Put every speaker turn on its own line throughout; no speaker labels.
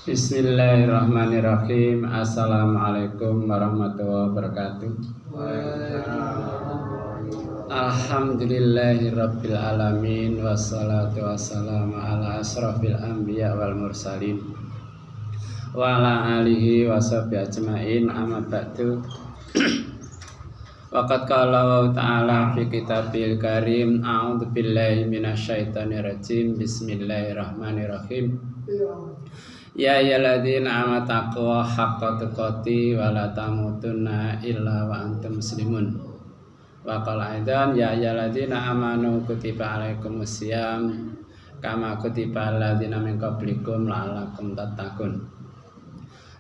Bismillahirrahmanirrahim. Assalamualaikum warahmatullahi wabarakatuh. Alhamdulillahirabbil alamin wassalatu wassalamu ala asrofil anbiya wal mursalin wa ala alihi washabihi ajmain, amma ba'du. Waqad qala ta'ala fi kitabil karim, a'udzu billahi minasyaitonir rajim. Bismillahirrahmanirrahim. Ya ayyuhalladzina amanu taqullaha haqqa tuqatih wa la tamutunna illa wa antum muslimun. Wa qala aidan ya ayyuhalladzina amanu kutiba alaikumusiyam kama kutiba alladzina min qablikum la'allakum tattaqun.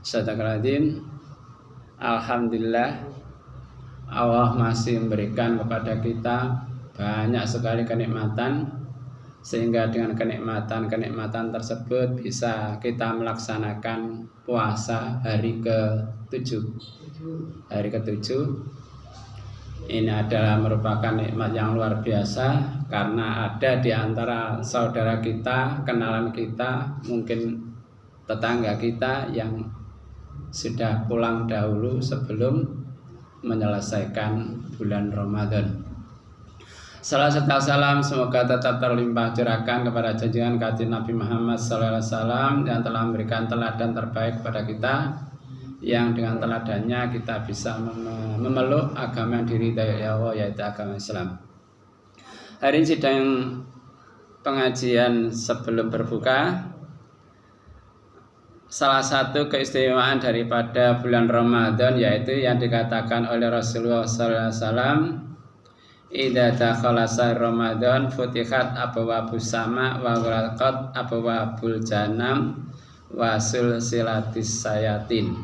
Sadaqalladzim. Alhamdulillah, Allah masih memberikan kepada kita banyak sekali kenikmatan, sehingga dengan kenikmatan tersebut bisa kita melaksanakan puasa hari ke-7. Hari ke-7 ini adalah merupakan nikmat yang luar biasa, karena ada di antara saudara kita, kenalan kita, mungkin tetangga kita yang sudah pulang dahulu sebelum menyelesaikan bulan Ramadan. Salam serta salam semoga tetap terlimpah curahkan kepada junjungan kaki Nabi Muhammad SAW yang telah memberikan teladan terbaik kepada kita, yang dengan teladannya kita bisa memeluk agama yang diridhai Allah, yaitu agama Islam. Hari ini sidang pengajian sebelum berbuka. Salah satu keistimewaan daripada bulan Ramadan yaitu yang dikatakan oleh Rasulullah SAW, idza dakhala syahr Ramadan futihat abwabus sama wa ghalaqat abwabul jahannam wa sulsilatis sayatin.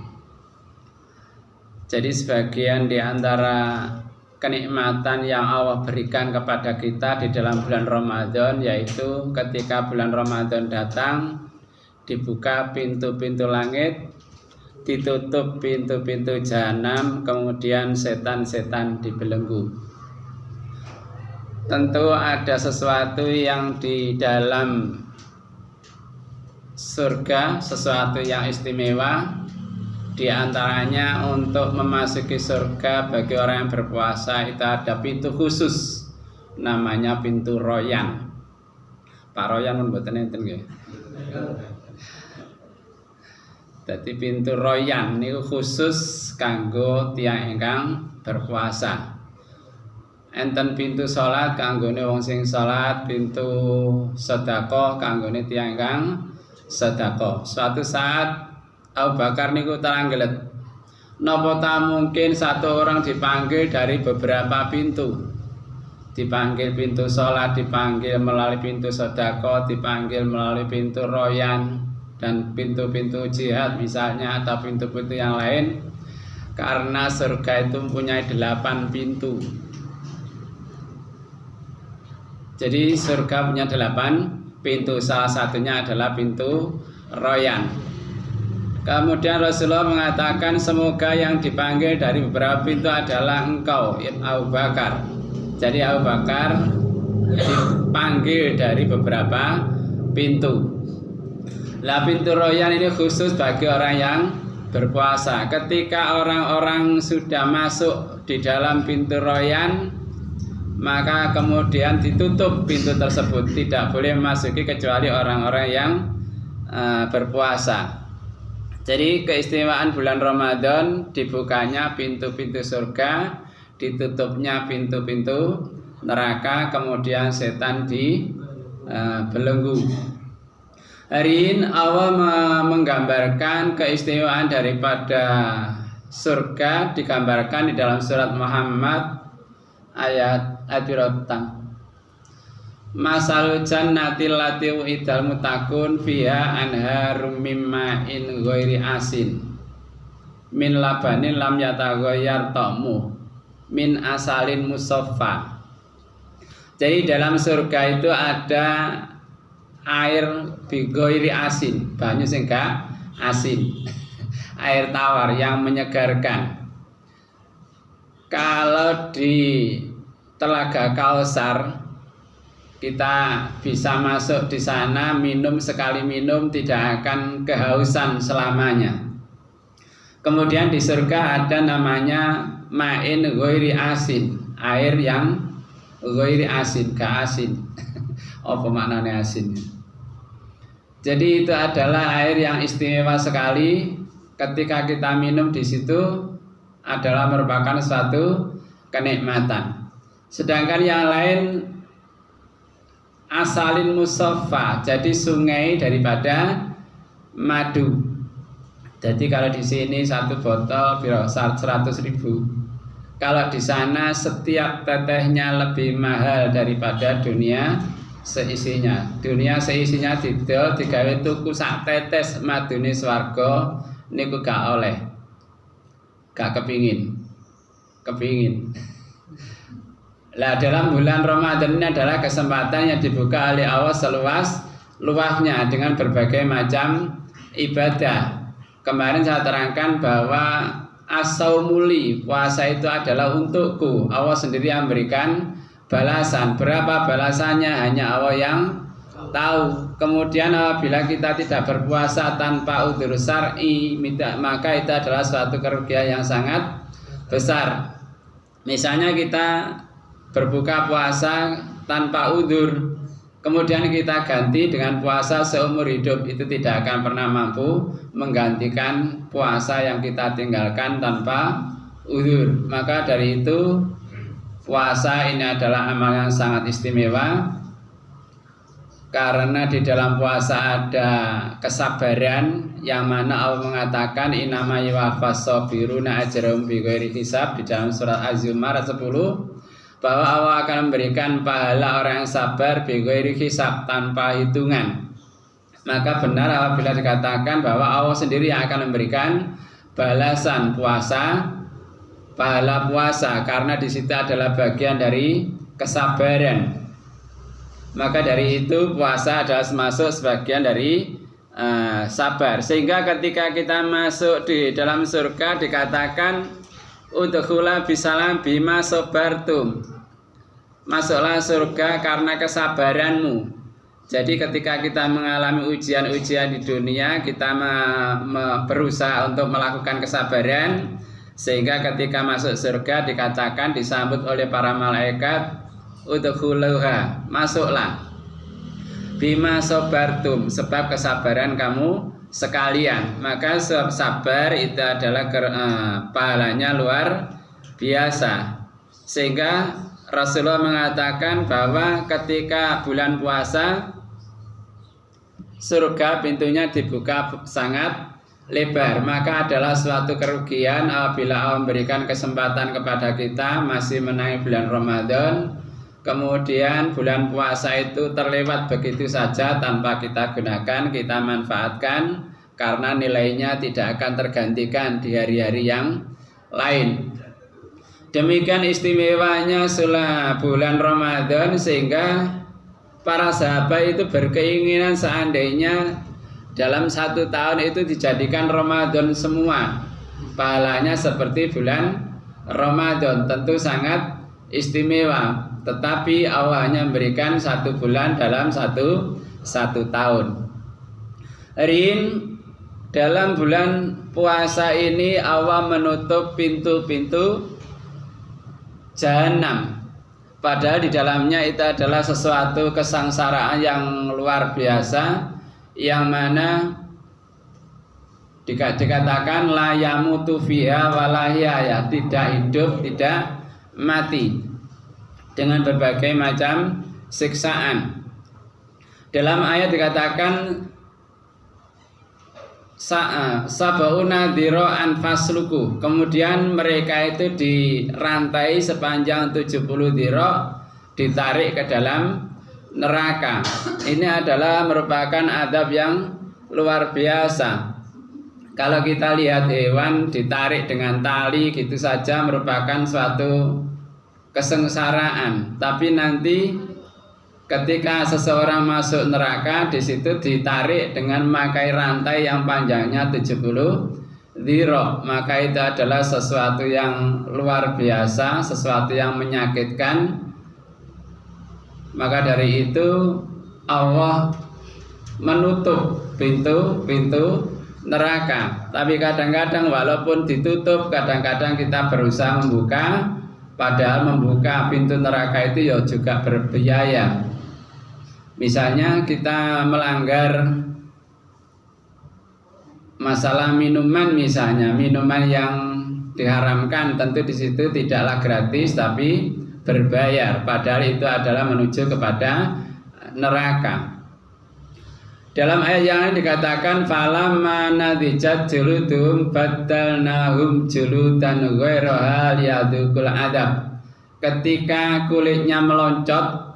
Jadi sebagian di antara kenikmatan yang Allah berikan kepada kita di dalam bulan Ramadan yaitu ketika bulan Ramadan datang, dibuka pintu-pintu langit, ditutup pintu-pintu jahanam, kemudian setan-setan dibelenggu. Tentu ada sesuatu yang di dalam surga, sesuatu yang istimewa. Di antaranya untuk memasuki surga bagi orang yang berpuasa itu ada pintu khusus, namanya pintu Royan. Pak Royan pun mboten enten nggih. Dadi pintu Royan niku khusus kanggo tiyang ingkang berpuasa. Enten pintu salat kanggone wong sing salat, pintu sedekah kanggone tiyang ingkang sedekah. Suatu saat Abu Bakar niku teranggelet, napa ta mungkin satu orang dipanggil dari beberapa pintu, dipanggil pintu salat, dipanggil melalui pintu sedekah, dipanggil melalui pintu Royan dan pintu-pintu jihad misalnya, atau pintu-pintu yang lain, karena surga itu mempunyai 8 pintu. Jadi surga punya 8 pintu, salah satunya adalah pintu Royan. Kemudian Rasulullah mengatakan semoga yang dipanggil dari beberapa pintu adalah engkau, Abu Bakar. Jadi Abu Bakar dipanggil dari beberapa pintu. Lah pintu Royan ini khusus bagi orang yang berpuasa. Ketika orang-orang sudah masuk di dalam pintu Royan, maka kemudian ditutup pintu tersebut, tidak boleh memasuki kecuali orang-orang yang berpuasa. Jadi keistimewaan bulan Ramadan, dibukanya pintu-pintu surga, ditutupnya pintu-pintu neraka, kemudian setan dibelenggu. Hari ini Allah menggambarkan keistimewaan daripada surga, digambarkan di dalam surat Muhammad ayat berapa? Masalul jannati allati u'idal muttaqun fiha anharum mim ma'in ghairi asin min labanin lam yataghayyar ta'mu min asalin musaffa. Jadi dalam surga itu ada air bighairi asin, banyu sing gak asin, air tawar yang menyegarkan. Kalau di Telaga Kausar kita bisa masuk di sana, minum sekali minum tidak akan kehausan selamanya. Kemudian di surga ada namanya ma'in ghairi asin, air yang ghairi asin, gak asin. Apa maknanya asin? Jadi itu adalah air yang istimewa sekali. Ketika kita minum di situ adalah merupakan suatu kenikmatan. Sedangkan yang lain asalin musaffa, jadi sungai daripada madu. Jadi kalau di sini satu botol 100.000. Kalau di sana setiap tetehnya lebih mahal daripada dunia seisinya. Dunia seisinya didol digawe tuku sak tetes madune swarga niku gak oleh. Gak kepingin. Lah dalam bulan Ramadan ini adalah kesempatan yang dibuka oleh Allah seluas luasnya dengan berbagai macam ibadah. Kemarin saya terangkan bahwa as-saumuli, puasa itu adalah untukku. Allah sendiri yang memberikan balasan. Berapa balasannya hanya Allah yang tahu. Kemudian apabila kita tidak berpuasa tanpa udzur syar'i, maka itu adalah suatu kerugian yang sangat besar. Misalnya kita berbuka puasa tanpa udzur, kemudian kita ganti dengan puasa seumur hidup, itu tidak akan pernah mampu menggantikan puasa yang kita tinggalkan tanpa udzur. Maka dari itu puasa ini adalah amal yang sangat istimewa, karena di dalam puasa ada kesabaran yang mana Allah mengatakan innama yuwaffas sabiruna ajrahum bighairi hisab di dalam surat Az-Zumar 10, bahwa Allah akan memberikan pahala orang yang sabar bighairi hisab, tanpa hitungan. Maka benar apabila dikatakan bahwa Allah sendiri yang akan memberikan balasan puasa, pahala puasa, karena di situ adalah bagian dari kesabaran. Maka dari itu puasa adalah masuk sebagian dari sabar. Sehingga ketika kita masuk di dalam surga dikatakan udkhula bisalam bima sabartum, masuklah surga karena kesabaranmu. Jadi ketika kita mengalami ujian-ujian di dunia, kita berusaha untuk melakukan kesabaran, sehingga ketika masuk surga dikatakan disambut oleh para malaikat udkhuluha, masuklah bima sabartum, sebab kesabaran kamu sekalian. Maka sabar itu adalah pahalanya luar biasa. Sehingga Rasulullah mengatakan bahwa ketika bulan puasa surga pintunya dibuka sangat lebar. Maka adalah suatu kerugian apabila Allah memberikan kesempatan kepada kita masih menaiki bulan Ramadan, kemudian bulan puasa itu terlewat begitu saja tanpa kita gunakan, kita manfaatkan, karena nilainya tidak akan tergantikan di hari-hari yang lain. Demikian istimewanya bulan Ramadan, sehingga para sahabat itu berkeinginan seandainya dalam satu tahun itu dijadikan Ramadan semua, pahalanya seperti bulan Ramadan, tentu sangat istimewa. Tetapi Allah hanya memberikan satu bulan dalam satu tahun. Rin, dalam bulan puasa ini Allah menutup pintu-pintu jahanam. Padahal di dalamnya itu adalah sesuatu kesengsaraan yang luar biasa, yang mana dikatakan la yamutu fiha wala yahya, tidak hidup, tidak mati, dengan berbagai macam siksaan. Dalam ayat dikatakan sabauna dhira'an fasluku, kemudian mereka itu dirantai sepanjang 70 dhira', ditarik ke dalam neraka. Ini adalah merupakan adab yang luar biasa. Kalau kita lihat hewan ditarik dengan tali gitu saja merupakan suatu kesengsaraan, tapi nanti ketika seseorang masuk neraka, di situ ditarik dengan memakai rantai yang panjangnya 70 dhira', maka itu adalah sesuatu yang luar biasa, sesuatu yang menyakitkan. Maka dari itu Allah menutup pintu neraka. Tapi kadang-kadang walaupun ditutup, kadang-kadang kita berusaha membuka. Padahal membuka pintu neraka itu ya juga berbiaya. Misalnya kita melanggar masalah minuman, misalnya minuman yang diharamkan, tentu di situ tidaklah gratis tapi berbayar. Padahal itu adalah menuju kepada neraka. Dalam ayat yang lain dikatakan falamma nadijat juludum badalnahum juludan ghairaha liyadukul adab. Ketika kulitnya melonjot,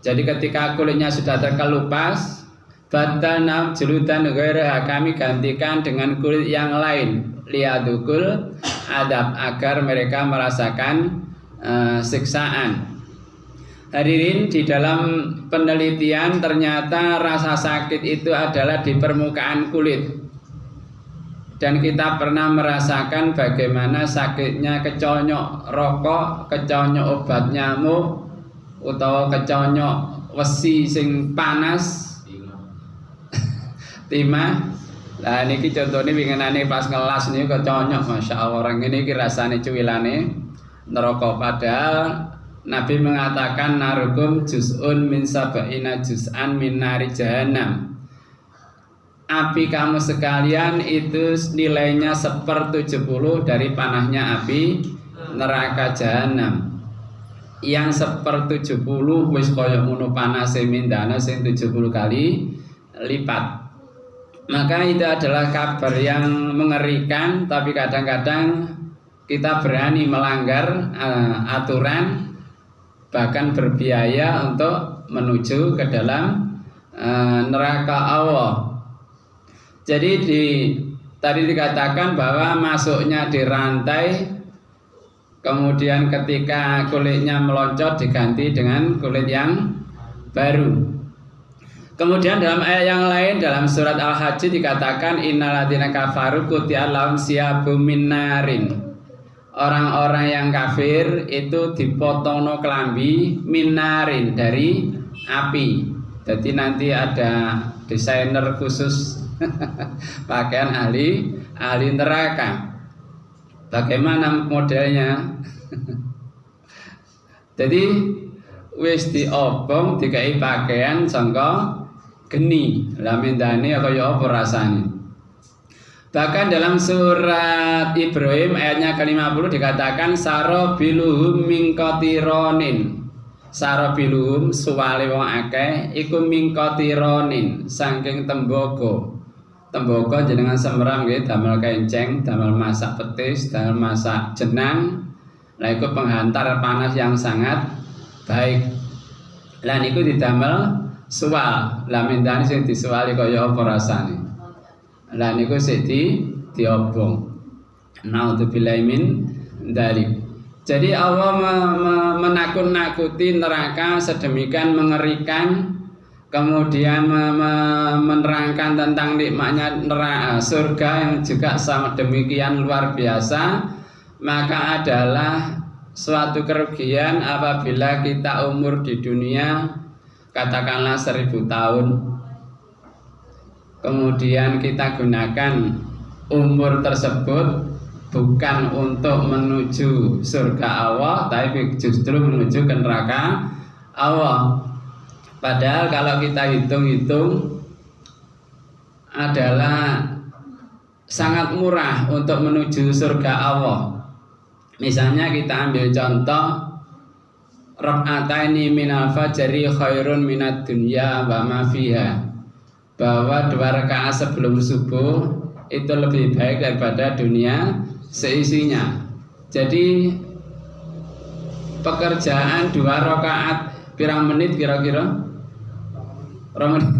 jadi ketika kulitnya sudah terkelupas, badalnahum juludan ghairaha, kami gantikan dengan kulit yang lain, liyadukul adab, agar mereka merasakan siksaan. Hadirin, di dalam penelitian ternyata rasa sakit itu adalah di permukaan kulit. Dan kita pernah merasakan bagaimana sakitnya keconyok rokok, keconyok obat nyamuk, utawa keconyok wesi sing panas, timah. Nah niki contohnya winginane pas ngelas nih keconyok, masya Allah, orang ini rasane cuwilane neraka. Padahal Nabi mengatakan narukum juz'un min sab'ina juz'an min nari jahannam. Api kamu sekalian itu nilainya 1/70 dari panahnya api neraka jahanam. Yang 1/70 wis kaya ngono panase mindana sing 70 kali lipat. Maka itu adalah kabar yang mengerikan, tapi kadang-kadang kita berani melanggar aturan, bahkan berbiaya untuk menuju ke dalam neraka Allah. Jadi tadi dikatakan bahwa masuknya di rantai, kemudian ketika kulitnya melonjot diganti dengan kulit yang baru. Kemudian dalam ayat yang lain dalam surat Al-Hajj dikatakan innalladzina kafaru quti'at lahum siyabum min narin. Orang-orang yang kafir itu dipotongno kelambi minarin, dari api. Jadi nanti ada desainer khusus pakaian ahli neraka. Bagaimana modelnya? Jadi wis diobong dikai pakaian sangka geni. Lah mendane kaya apa rasane? Bahkan dalam surat Ibrahim ayatnya ke-50 dikatakan sarobiluhum min qatironin. Sarobiluhum suwale wong akeh iku min qatironin, saking tembaga. Tembaga jenengan semeram nggih, damel kenceng, damel masak petis, damel masak jenang. Lah iku penghantar panas yang sangat baik. Lah niku didamel suwal. Lah mendane sing disuwali kaya apa rasane? Lah niku sik diobong. Naudzubillahi min dzalik. Jadi Allah menakut-nakuti neraka sedemikian mengerikan, kemudian menerangkan tentang nikmatnya neraka surga yang juga sama demikian luar biasa. Maka adalah suatu kerugian apabila kita umur di dunia katakanlah 1000 tahun, kemudian kita gunakan umur tersebut bukan untuk menuju surga Allah, tapi justru menuju ke neraka Allah. Padahal kalau kita hitung-hitung adalah sangat murah untuk menuju surga Allah. Misalnya kita ambil contoh rak'ataini minal fajri khairun minad dunya wa ma fiha, bahwa 2 rakaat sebelum subuh itu lebih baik daripada dunia seisinya. Jadi pekerjaan 2 rakaat pirang menit kira-kira? 2 menit.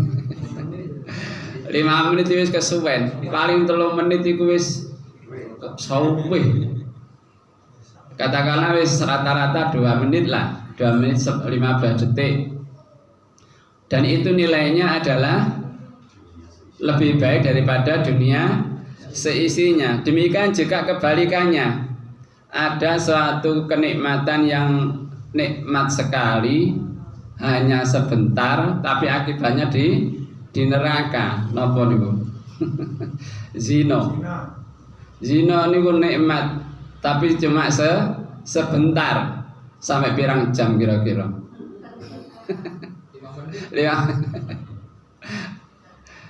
5 menit wis kesuwen. Paling 3 menit iku wis suwe. Katakanlah wis rata-rata 2 menit lah, 2 menit 15 detik. Dan itu nilainya adalah lebih baik daripada dunia seisinya. Demikian juga kebalikannya. Ada suatu kenikmatan yang nikmat sekali hanya sebentar tapi akibatnya di neraka. Napa niku? Zina. Zina niku nikmat tapi cuma sebentar. Sampai pirang jam kira-kira? 5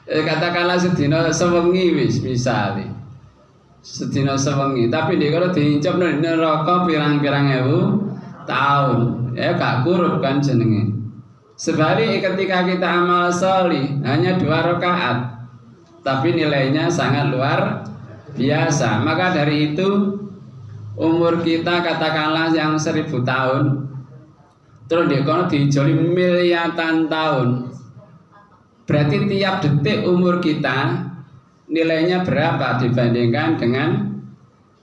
katakanlah sedina sewengi wis misale. Sedina sewengi, tapi dia kalau diincap ning neraka pirang-pirang ewu tahun, ya gak kurup kan jenenge. Sebaliknya ketika kita amal sholih hanya 2 rakaat, tapi nilainya sangat luar biasa. Maka dari itu umur kita katakanlah yang 1000 tahun, terus dikono dijoli miliatan tahun. Berarti tiap detik umur kita nilainya berapa dibandingkan dengan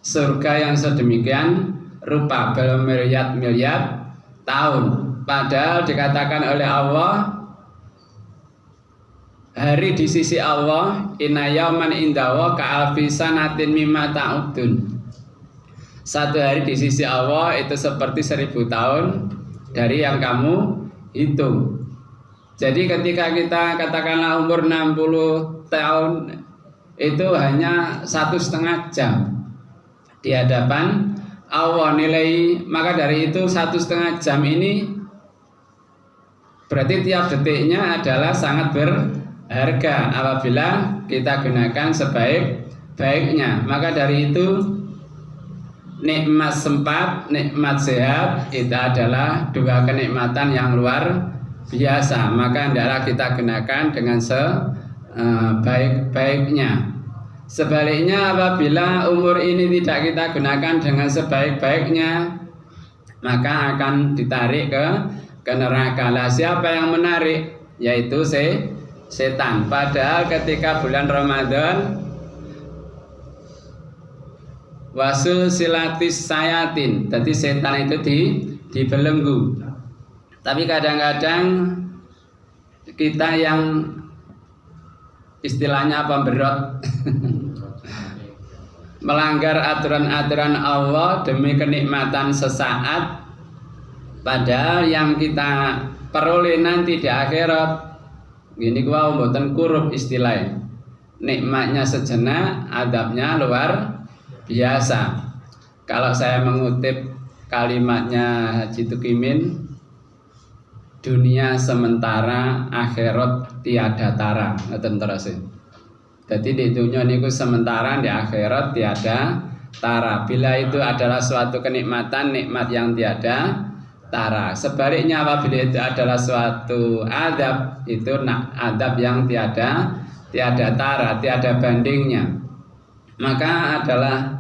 surga yang sedemikian rupa bermiliar-miliar tahun. Padahal dikatakan oleh Allah, hari di sisi Allah inna yauman indahu ka'alfi sanatin mimma ta'udun. Satu hari di sisi Allah itu seperti 1000 tahun dari yang kamu hitung. Jadi ketika kita katakanlah umur 60 tahun itu hanya 1,5 jam di hadapan Allah nilai. Maka dari itu 1,5 jam ini berarti tiap detiknya adalah sangat berharga apabila kita gunakan sebaik-baiknya. Maka dari itu nikmat sempat, nikmat sehat itu adalah 2 kenikmatan yang luar biasa. Maka hendaklah kita gunakan dengan sebaik-baiknya. Sebaliknya apabila umur ini tidak kita gunakan dengan sebaik-baiknya, maka akan ditarik ke neraka. Lah siapa yang menarik? Yaitu setan. Padahal ketika bulan Ramadan wasul silatis sayatin, jadi setan itu dibelenggu. Tapi kadang-kadang kita yang istilahnya pemberot melanggar aturan-aturan Allah demi kenikmatan sesaat, padahal yang kita peroleh nanti di akhirat gini gua mboten kurup istilahnya. Nikmatnya sejenak, adabnya luar biasa. Kalau saya mengutip kalimatnya Haji Tukimin, dunia sementara, akhirat tiada tara. Ngoten terus. Jadi di dunia niku sementara, di akhirat tiada tara. Bila itu adalah suatu kenikmatan, nikmat yang tiada tara. Sebaliknya apabila itu adalah suatu adab, itu adab yang tiada tara, tiada bandingnya. Maka adalah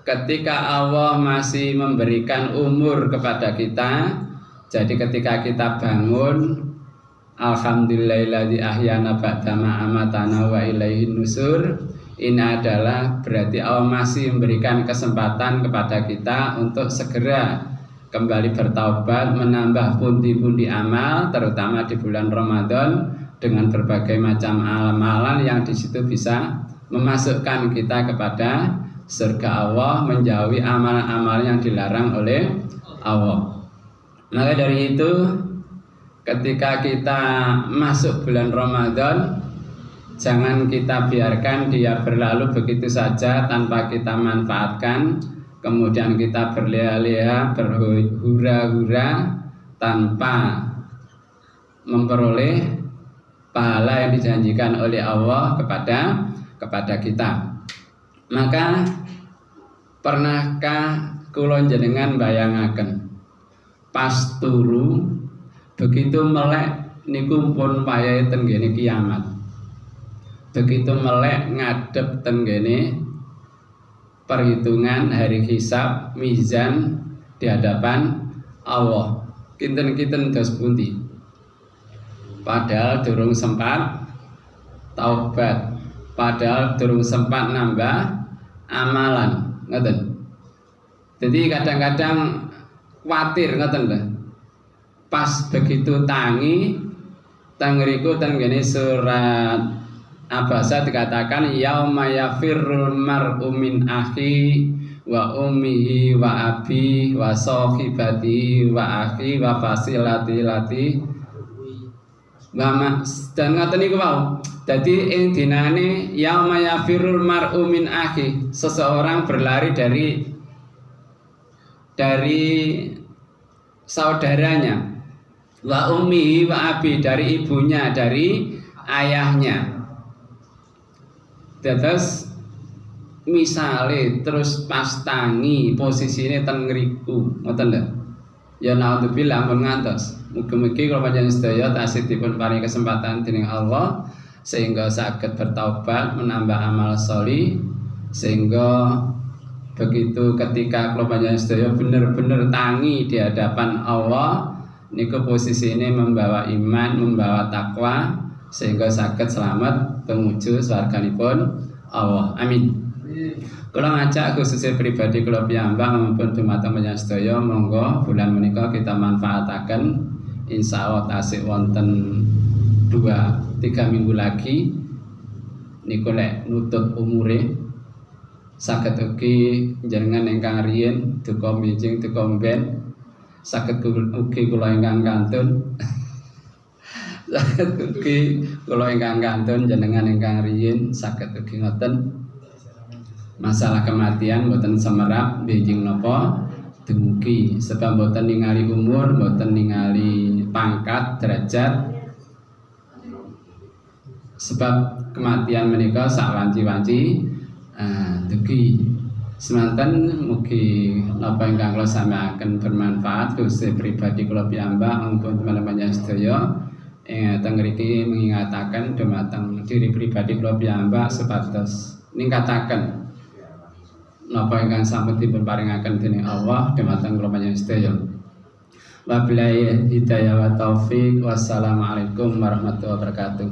ketika Allah masih memberikan umur kepada kita. Jadi ketika kita bangun, alhamdulillahilladzi ahyana ba'da ma amatana wa ilaihin nusur. Ini adalah berarti Allah masih memberikan kesempatan kepada kita untuk segera kembali bertaubat, menambah pundi-pundi amal, terutama di bulan Ramadan dengan berbagai macam amalan yang di situ bisa memasukkan kita kepada surga Allah, menjauhi amalan-amalan yang dilarang oleh Allah. Maka dari itu ketika kita masuk bulan Ramadan, jangan kita biarkan dia berlalu begitu saja tanpa kita manfaatkan. Kemudian kita berleha-leha, berhura-hura tanpa memperoleh pahala yang dijanjikan oleh Allah kepada kita. Maka pernahkah kula jenengan bayangaken pas turu begitu melek niku pun payahe ten ngene kiamat. Begitu melek ngadep ten ngene perhitungan hari hisab mizan di hadapan Allah. Kinten-kinten dos pundi. Padahal durung sempat taubat, padahal durung sempat nambah amalan, ngoten. Jadi kadang-kadang khawatir ngoten lho. Pas begitu tangi tangriku tenggene surat Abasa dikatakan yauma yafirrul mar'u min akhi wa ummihi wa abi wa sahibati wa akhi wa fasilati lati dan ngoten niku wau. Dadi ing dinane yauma yafirul mar'u min akhi, seseorang berlari dari saudaranya, wa ummihi wa abi, dari ibunya, dari ayahnya. Terus misale terus pas tangi posisine ten ngriku, ngoten lho. Ya naudzubillah ampun ngantos. Mugi-mugi kula panjenengan sedaya tasih dipun paringi kesempatan dening Allah sehingga saged bertaubat, menambah amal sholih, sehingga begitu ketika kula panjenengan sedaya bener-bener tangi di hadapan Allah niku posisine membawa iman, membawa takwa sehingga saged selamat tumuju swarganipun Allah. Amin. Kula ngajak khususnya pribadi kula piyambak maupun dumateng panjenengan sedaya monggo bulan menika kita manfaataken, insyaallah tasih wonten 2-3 minggu lagi niku lek nutut umure saged ugi jenengan ingkang riyin duka mijing duka mben saged ugi kula ingkang kantun saged ugi kula ingkang kantun jenengan ingkang riyin saged ugi ngoten. Masalah kematian boten semerap bijing napa dumugi, sebab boten ningali umur, boten ningali pangkat, derajat, sebab kematian menika sak wanci-wanci dugi. Semanten mugi napa ingkang kula sampeaken bermanfaat khusus pribadi kula piyambak maupun teman-teman sedaya. Teng mriki mengingataken dumateng diri pribadi kula piyambak supados ningkataken napa ingkang sampun dipun paringaken dening Allah dumateng kula panjenengan sedaya. Wabillahi hidayah wa taufik. Wassalamualaikum warahmatullahi wabarakatuh.